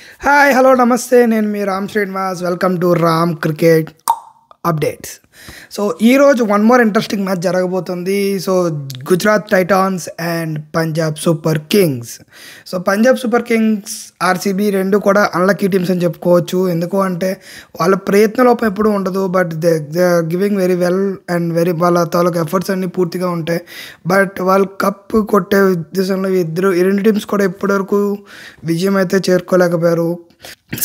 Hi hello నమస్తే నేను మీ Ram Srinivas welcome to Ram cricket updates. So ఈరోజు వన్ మోర్ ఇంట్రెస్టింగ్ మ్యాచ్ జరగబోతుంది. So Gujarat Titans and Punjab Super Kings. So Punjab Super Kings RCB రెండు కూడా అన్లక్కీ టీమ్స్ అని చెప్పుకోవచ్చు. ఎందుకు అంటే వాళ్ళ ప్రయత్నలోపం ఎప్పుడూ ఉండదు, but they giving very well and వాళ్ళ తాలూకు ఎఫర్ట్స్ అన్నీ పూర్తిగా ఉంటాయి. బట్ వాళ్ళు కప్ కొట్టే ఉద్దేశంలో ఈ రెండు టీమ్స్ కూడా ఇప్పటివరకు విజయం అయితే చేరుకోలేకపోయారు.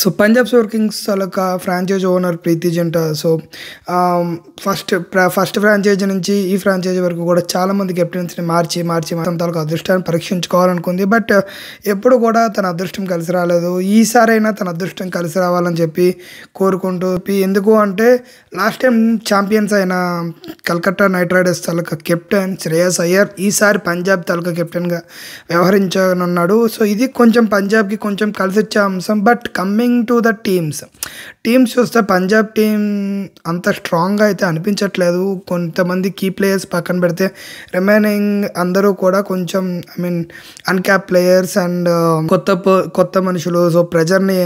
సో పంజాబ్ సూపర్ కింగ్స్ తాలూకా ఫ్రాంచైజ్ ఓనర్ ప్రీతి జింటా. సో ఫస్ట్ ఫ్రాంచైజీ నుంచి ఈ ఫ్రాంచైజీ వరకు కూడా చాలామంది కెప్టెన్స్ని మార్చి తన తాలూకా అదృష్టాన్ని పరీక్షించుకోవాలనుకుంది. బట్ ఎప్పుడు కూడా తన అదృష్టం కలిసి రాలేదు. ఈసారైనా తన అదృష్టం కలిసి రావాలని చెప్పి కోరుకుంటూ, ఎందుకు అంటే లాస్ట్ టైం ఛాంపియన్స్ అయిన కలకత్తా నైట్ రైడర్స్ తాలూకా కెప్టెన్ శ్రేయస్ అయ్యర్ ఈసారి పంజాబ్ తాలూకా కెప్టెన్గా వ్యవహరించనున్నాడు. సో ఇది కొంచెం పంజాబ్కి కొంచెం కలిసి వచ్చే అంశం. But coming to the teams చూస్తే పంజాబ్ టీం అంత స్ట్రాంగ్గా అయితే అనిపించట్లేదు. కొంతమంది కీ ప్లేయర్స్ పక్కన పెడితే రిమైనింగ్ అందరూ కూడా కొంచెం అన్క్యాప్ ప్లేయర్స్ అండ్ కొత్త మనుషులు. సో ప్రెజర్ని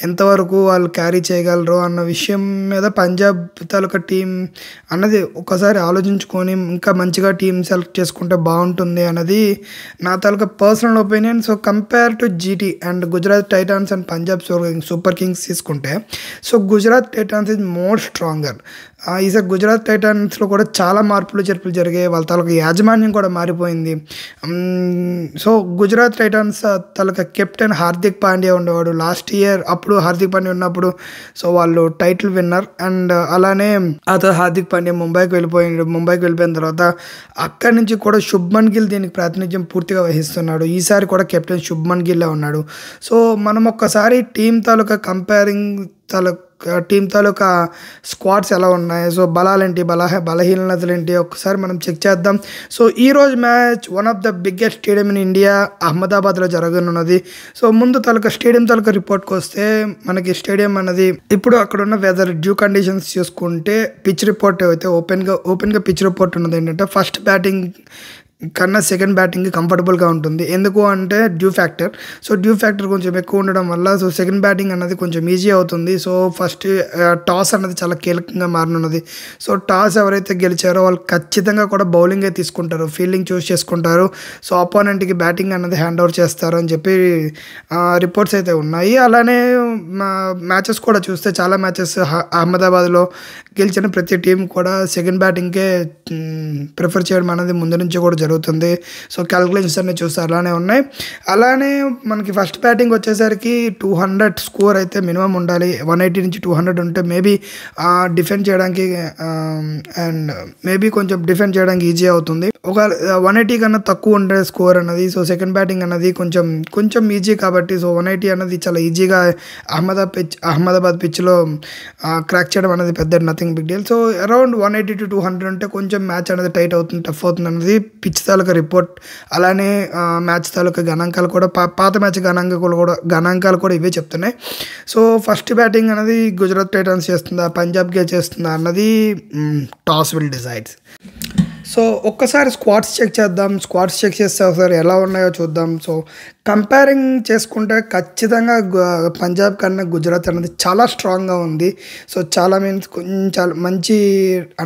ఎంతవరకు వాళ్ళు క్యారీ చేయగలరు అన్న విషయం మీద పంజాబ్ తాలూకా టీం అన్నది ఒకసారి ఆలోచించుకొని ఇంకా మంచిగా టీం సెలెక్ట్ చేసుకుంటే బాగుంటుంది అన్నది నా తాలూకా personal opinion. So compare to GT and Gujarat Titans and Punjab Super Kings తీసుకుంటే, so Gujarat Titans is more stronger. ఈసారి గుజరాత్ టైటాన్స్లో కూడా చాలా మార్పులు చేర్పులు జరిగాయి. వాళ్ళ తాలూకా యాజమాన్యం కూడా మారిపోయింది. సో గుజరాత్ టైటాన్స్ తాలూకా కెప్టెన్ హార్దిక్ పాండ్యా ఉండేవాడు లాస్ట్ ఇయర్. అప్పుడు హార్దిక్ పాండ్యా ఉన్నప్పుడు సో వాళ్ళు టైటిల్ విన్నర్. అండ్ అలానే హార్దిక్ పాండ్యా ముంబైకి వెళ్ళిపోయిన తర్వాత అక్కడి నుంచి కూడా శుభ్మన్ గిల్ దీనికి ప్రాతినిధ్యం పూర్తిగా వహిస్తున్నాడు. ఈసారి కూడా కెప్టెన్ శుభ్మన్ గిల్లే ఉన్నాడు. సో మనం ఒక్కసారి టీం తాలూకా టీం తాలూకా స్క్వాడ్స్ ఎలా ఉన్నాయి, సో బలాలేంటి, బలహీనతలేంటి ఒకసారి మనం చెక్ చేద్దాం. సో ఈరోజు match one of the biggest stadium in India అహ్మదాబాద్లో జరగనున్నది. సో ముందు స్టేడియం తాలూకా రిపోర్ట్కి వస్తే మనకి స్టేడియం అన్నది ఇప్పుడు అక్కడ ఉన్న వెదర్ డ్యూ కండిషన్స్ చూసుకుంటే పిచ్ రిపోర్ట్ అయితే ఓపెన్గా పిచ్ రిపోర్ట్ ఉన్నది ఏంటంటే ఫస్ట్ బ్యాటింగ్ కన్నా సెకండ్ బ్యాటింగ్ కంఫర్టబుల్గా ఉంటుంది. ఎందుకు అంటే డ్యూ ఫ్యాక్టర్ కొంచెం ఎక్కువ ఉండడం వల్ల సో సెకండ్ బ్యాటింగ్ అన్నది కొంచెం ఈజీ అవుతుంది. సో ఫస్ట్ టాస్ అన్నది చాలా కీలకంగా మారనున్నది. సో టాస్ ఎవరైతే గెలిచారో వాళ్ళు ఖచ్చితంగా కూడా బౌలింగే తీసుకుంటారు, ఫీల్డింగ్ చూస్ చేసుకుంటారు. సో అపోనెంట్కి బ్యాటింగ్ అన్నది హ్యాండ్ ఓవర్ చేస్తారు అని చెప్పి రిపోర్ట్స్ అయితే ఉన్నాయి. అలానే మ్యాచెస్ కూడా చూస్తే చాలా మ్యాచెస్ అహ్మదాబాద్లో గెలిచిన ప్రతి టీం కూడా సెకండ్ బ్యాటింగ్కే ప్రిఫర్ చేయడం అనేది ముందు నుంచి కూడా జరుగుతుంది. సో క్యాల్కులేషన్స్ అన్నీ చూస్తే అలానే ఉన్నాయి. అలానే మనకి ఫస్ట్ బ్యాటింగ్ వచ్చేసరికి 200 స్కోర్ అయితే మినిమం ఉండాలి. 180 నుంచి 200 ఉంటే మేబీ డిఫెండ్ చేయడానికి అండ్ మేబీ కొంచెం డిఫెండ్ చేయడానికి ఈజీ అవుతుంది. ఒక 180 కన్నా తక్కువ ఉండే స్కోర్ అన్నది సో సెకండ్ బ్యాటింగ్ అన్నది కొంచెం ఈజీ కాబట్టి సో 180 అన్నది చాలా ఈజీగా అహ్మదాబాద్ పిచ్లో క్రాక్ చేయడం అనేది పెద్ద nothing big deal. So around 180 to 200 ఉంటే కొంచెం మ్యాచ్ అనేది టైట్ అవుతుంది, టఫ్ అవుతుంది అన్నది పిచ్ తాలూకా రిపోర్ట్. అలానే మ్యాచ్ తాలూకా గణాంకాలు కూడా పాత మ్యాచ్ గణాంకాలు కూడా ఇవే చెప్తున్నాయి. సో ఫస్ట్ బ్యాటింగ్ అనేది గుజరాత్ టైటాన్స్ చేస్తుందా, పంజాబ్కే చేస్తుందా అన్నది టాస్ విల్ డిసైడ్స్. సో ఒక్కసారి స్క్వాడ్స్ చెక్ చేద్దాం. స్క్వాడ్స్ చెక్ చేస్తే ఒకసారి ఎలా ఉన్నాయో చూద్దాం. సో కంపేరింగ్ చేసుకుంటే ఖచ్చితంగా పంజాబ్ కన్నా గుజరాత్ అనేది చాలా స్ట్రాంగ్గా ఉంది. సో చాలా కొంచెం మంచి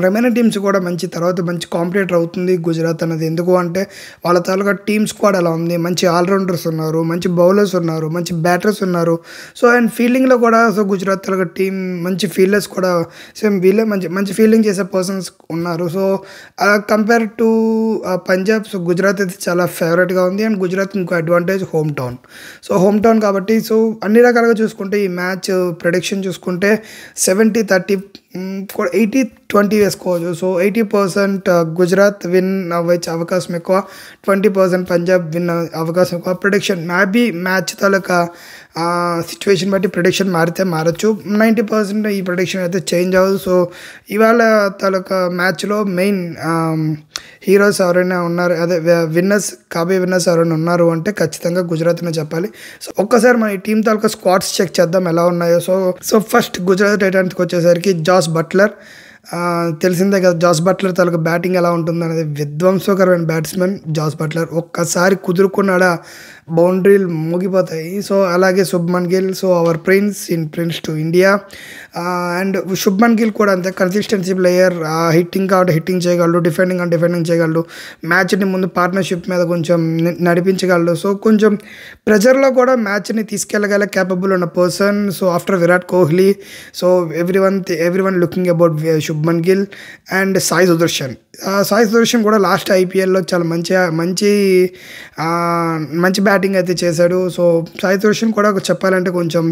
రిమైనింగ్ టీమ్స్ కూడా తర్వాత మంచి కాంపిటేటర్ అవుతుంది గుజరాత్ అనేది. ఎందుకు అంటే వాళ్ళ తాలూకా టీమ్ స్క్వాడ్ ఎలా ఉంది, మంచి ఆల్రౌండర్స్ ఉన్నారు, మంచి బౌలర్స్ ఉన్నారు, మంచి బ్యాటర్స్ ఉన్నారు. సో అండ్ ఫీల్డింగ్లో కూడా సో గుజరాత్ తాలూకా టీం మంచి ఫీల్డర్స్ కూడా సేమ్ వీళ్ళే మంచి ఫీల్డింగ్ చేసే పర్సన్స్ ఉన్నారు. So compare to Punjab so Gujarat అయితే చాలా ఫేవరెట్గా ఉంది. అండ్ గుజరాత్ ఇంకో అడ్వాంటేజ్ హోమ్ టౌన్ కాబట్టి సో అన్ని రకాలుగా చూసుకుంటే ఈ మ్యాచ్ ప్రెడిక్షన్ చూసుకుంటే 70-30 కూడా 80-20 వేసుకోవచ్చు. సో 80% గుజరాత్ విన్ అవ్వచ్చు అవకాశం ఎక్కువ, 20% పంజాబ్ విన్ అవకాశం ఎక్కువ. ప్రిడిక్షన్ మ్యాచ్ తాలూకా సిచ్యువేషన్ బట్టి ప్రిడిక్షన్ మారచ్చు. 90% ఈ ప్రిడిక్షన్ అయితే చేంజ్ అవ్వదు. సో ఇవాళ తాలూకా మ్యాచ్లో మెయిన్ హీరోస్ ఎవరైనా ఉన్నారు, అదే కాబోయే విన్నర్స్ ఎవరైనా ఉన్నారు అంటే ఖచ్చితంగా గుజరాత్ అనే చెప్పాలి. సో ఒక్కసారి మన ఈ టీం తాలూకా స్క్వాడ్స్ చెక్ చేద్దాం ఎలా ఉన్నాయో. సో ఫస్ట్ గుజరాత్ టైటాన్స్కి వచ్చేసరికి జాస్ బట్లర్, తెలిసిందే కదా జాస్ బట్లర్ తాలూకా బ్యాటింగ్ ఎలా ఉంటుంది అనేది. విధ్వంసకరమైన బ్యాట్స్మెన్ జాస్ బట్లర్. ఒక్కసారి కుదురుకున్నాడా బౌండరీలు మోగిపోతాయి. సో అలాగే Shubman Gill, so our prince to India. And Shubman Gill కూడా అంతే కన్సిస్టెన్సీ ప్లేయర్. హిట్టింగ్ కాబట్టి హిట్టింగ్ చేయగలడు, డిఫెండింగ్ చేయగలడు, మ్యాచ్ని ముందు పార్ట్నర్షిప్ మీద కొంచెం నడిపించగలడు. సో కొంచెం ప్రెజర్లో కూడా మ్యాచ్ని తీసుకెళ్ళగల క్యాపబుల్ ఉన్న person. So after Virat Kohli, so everyone looking about Shubman Gill and Sai Sudarshan కూడా లాస్ట్ ఐపీఎల్లో చాలా మంచి బ్యాటింగ్ అయితే చేశాడు. సో సాయి సుదర్శన్ కూడా చెప్పాలంటే కొంచెం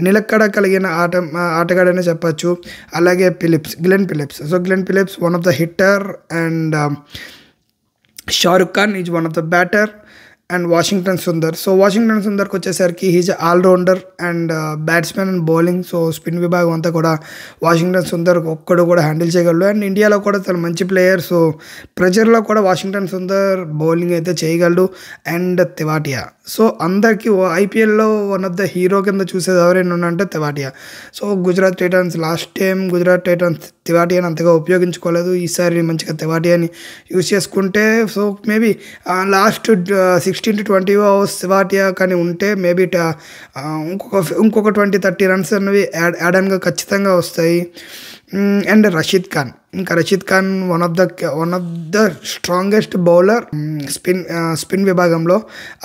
నిలకడ కలిగిన ఆటగాడనే చెప్పచ్చు. అలాగే Glenn Phillips one of the hitter and Shahrukh Khan is one of the batter and Washington సుందర్కి వచ్చేసరికి he's all-rounder and batsmen and bowling. So spin విభాగం అంతా కూడా వాషింగ్టన్ సుందర్ ఒక్కడు కూడా హ్యాండిల్ చేయగలడు. అండ్ ఇండియాలో కూడా చాలా మంచి ప్లేయర్. సో ప్రెజర్లో కూడా వాషింగ్టన్ సుందర్ బౌలింగ్ అయితే చేయగలడు. అండ్ తెవాటియా, సో అందరికీ ఐపీఎల్లో వన్ ఆఫ్ ద హీరో కింద చూసేది ఎవరైనా ఉన్నారంటే Tewatia. So Gujarat Titans last time తెవాటియాని అంతగా ఉపయోగించుకోలేదు. ఈసారి మంచిగా తెవాటియాని యూజ్ చేసుకుంటే so maybe last 16 to 20 overs Tewatia కానీ ఉంటే మేబీ ఇంకొక 20-30 రన్స్ అనేవి యాడ్ ఆన్గా ఖచ్చితంగా వస్తాయి. And Rashid Khan one of the strongest bowler spin విభాగంలో.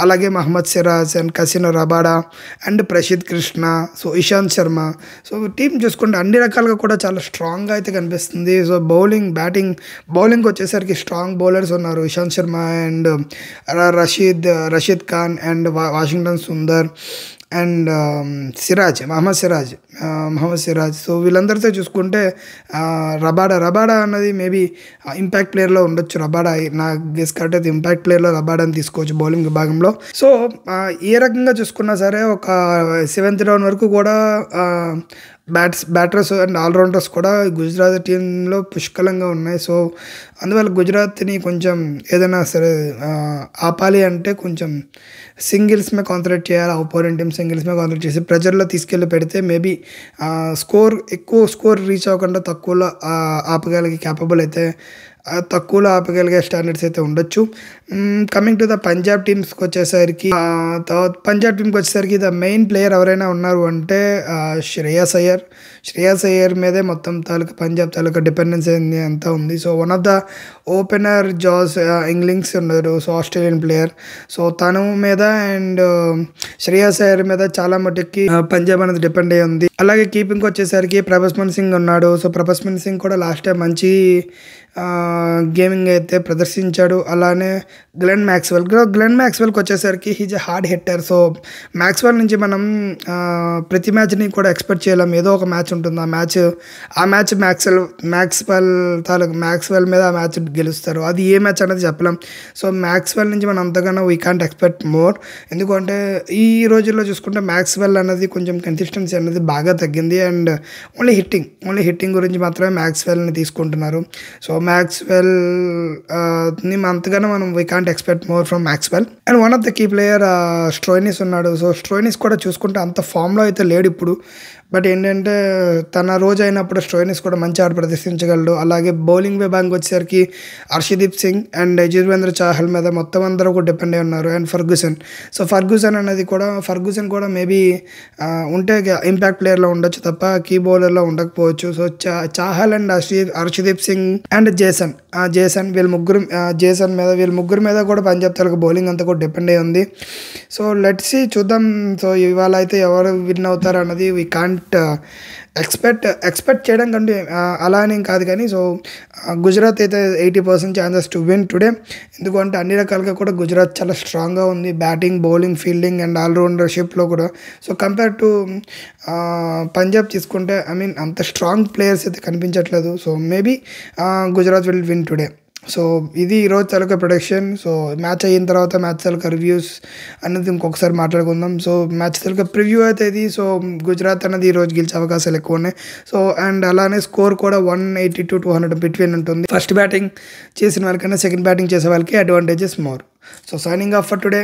అలాగే Mohammed Siraj and Kagiso Rabada and Prasidh Krishna, so Ishant Sharma. So team చూసుకుంటే అన్ని రకాలుగా కూడా చాలా స్ట్రాంగ్గా అయితే కనిపిస్తుంది. సో బౌలింగ్ వచ్చేసరికి స్ట్రాంగ్ బౌలర్స్ ఉన్నారు. Ishant Sharma and Rashid Khan and Washington Sundar and Mohammed Siraj. So వీళ్ళందరితో చూసుకుంటే రబాడా అన్నది మేబీ ఇంపాక్ట్ ప్లేయర్లో ఉండొచ్చు. రబాడా నా గెస్ కరెక్ట్ అయితే ఇంపాక్ట్ ప్లేయర్లో రబాడాని తీసుకోవచ్చు బౌలింగ్ విభాగంలో. సో ఏ రకంగా చూసుకున్నా సరే ఒక 7th round వరకు కూడా బ్యాటర్స్ అండ్ ఆల్రౌండర్స్ కూడా గుజరాత్ టీంలో పుష్కలంగా ఉన్నాయి. సో అందువల్ల గుజరాత్ని కొంచెం ఏదైనా సరే ఆపాలి అంటే కొంచెం సింగిల్స్ మీద కాన్సన్ట్రేట్ చేయాలి. అపోనెంట్ టీమ్ సింగిల్స్ మీద కాన్సన్ట్రేట్ చేసి ప్రెజర్లో తీసుకెళ్ళి పెడితే మేబీ ఎక్కువ స్కోర్ రీచ్ అవ్వకుండా తక్కువలో ఆపగలిగే క్యాపబుల్ అయితే తక్కువలో ఆపగలిగే స్టాండర్డ్స్ అయితే ఉండొచ్చు. కమింగ్ టు ద పంజాబ్ టీమ్కి వచ్చేసరికి ద మెయిన్ ప్లేయర్ ఎవరైనా ఉన్నారు అంటే శ్రేయాస్ అయ్యర్ మీదే మొత్తం పంజాబ్ తాలూకా డిపెండెన్సీ అంతా ఉంది. So one of the opener Josh Inglis ఉన్నారు, సో ఆస్ట్రేలియన్ ప్లేయర్. సో తను మీద అండ్ శ్రేయాస్ అయ్యర్ మీద చాలా మటుకి పంజాబ్ అనేది డిపెండ్ అయ్యి ఉంది. అలాగే కీపింగ్కి వచ్చేసరికి ప్రభస్మన్ సింగ్ ఉన్నాడు. సో ప్రభస్మన్ సింగ్ కూడా లాస్ట్ టైం మంచి గేమింగ్ అయితే ప్రదర్శించాడు. అలానే గ్లెన్ మ్యాక్స్వెల్కి వచ్చేసరికి he's a hard hitter. So Maxwell నుంచి మనం ప్రతి మ్యాచ్ని కూడా ఎక్స్పెక్ట్ చేయలేం. ఏదో ఒక మ్యాచ్ ఉంటుంది, ఆ మ్యాచ్ మ్యాక్స్వెల్ మీద ఆ మ్యాచ్ గెలుస్తారు. అది ఏ మ్యాచ్ అనేది చెప్పలేం. సో మ్యాక్స్వెల్ నుంచి మనం అంతగానో వీ కాంట్ ఎక్స్పెక్ట్ మోర్. ఎందుకంటే ఈ రోజుల్లో చూసుకుంటే మ్యాక్స్వెల్ అనేది కొంచెం కన్సిస్టెన్సీ అనేది బాగా తగ్గింది. అండ్ ఓన్లీ హిట్టింగ్ గురించి మాత్రమే మ్యాక్స్వెల్ని తీసుకుంటున్నారు. సో మ్యాక్స్వెల్ ని అంతగానో మనం we can't expect more from Maxwell. And one of the key player Stoinis ఉన్నాడు. సో స్టోయినిస్ కూడా చూసుకుంటే అంత ఫామ్లో అయితే లేడు ఇప్పుడు. బట్ ఏంటంటే తన రోజు అయినప్పుడు స్టోయినిస్ కూడా మంచి ఆట ప్రదర్శించగలడు. అలాగే బౌలింగ్ విభాగంకి వచ్చేసరికి హర్షదీప్ సింగ్ అండ్ యజువేంద్ర చాహల్ మీద మొత్తం అందరూ కూడా డిపెండ్ అయి ఉన్నారు. అండ్ ఫర్గూసన్ కూడా మేబీ ఉంటే ఇంపాక్ట్ ప్లేయర్లో ఉండొచ్చు తప్ప కీ బౌలర్లో ఉండకపోవచ్చు. So Chahal and Harshdeep Singh and Jason వీళ్ళ ముగ్గురు మీద కూడా పంజాబ్ తాలూకా బౌలింగ్ అంతా కూడా డిపెండ్ అయి ఉంది. సో లెట్స్ సీ, చూద్దాం. సో ఇవాళ అయితే ఎవరు విన్ అవుతారు అన్నది వీ కాంట్ ఎక్స్పెక్ట్ చేయడం కంటే అలా అని కాదు కానీ. సో గుజరాత్ అయితే 80% ఛాన్సెస్ టు విన్ టుడే. ఎందుకంటే అన్ని రకాలుగా కూడా గుజరాత్ చాలా స్ట్రాంగ్గా ఉంది, బ్యాటింగ్, బౌలింగ్, ఫీల్డింగ్ అండ్ ఆల్రౌండర్షిప్లో కూడా. సో కంపేర్ టు పంజాబ్ తీసుకుంటే అంత స్ట్రాంగ్ ప్లేయర్స్ అయితే కనిపించట్లేదు. So maybe Gujarat will win today. So ఇది ఈరోజు తాలూకా ప్రొడక్షన్. సో మ్యాచ్ అయిన తర్వాత మ్యాచ్ తాలూకా రివ్యూస్ అనేది ఇంకొకసారి మాట్లాడుకుందాం. సో మ్యాచ్ తాలూకా ప్రివ్యూ అయితే ఇది. సో గుజరాత్ అనేది ఈరోజు గెలిచే అవకాశాలు ఎక్కువ ఉన్నాయి. సో అండ్ అలానే స్కోర్ కూడా 180 to 200 బిట్వీన్ ఉంటుంది. ఫస్ట్ బ్యాటింగ్ చేసిన వాళ్ళకన్నా సెకండ్ బ్యాటింగ్ చేసే వాళ్ళకి advantages more. So signing off for today.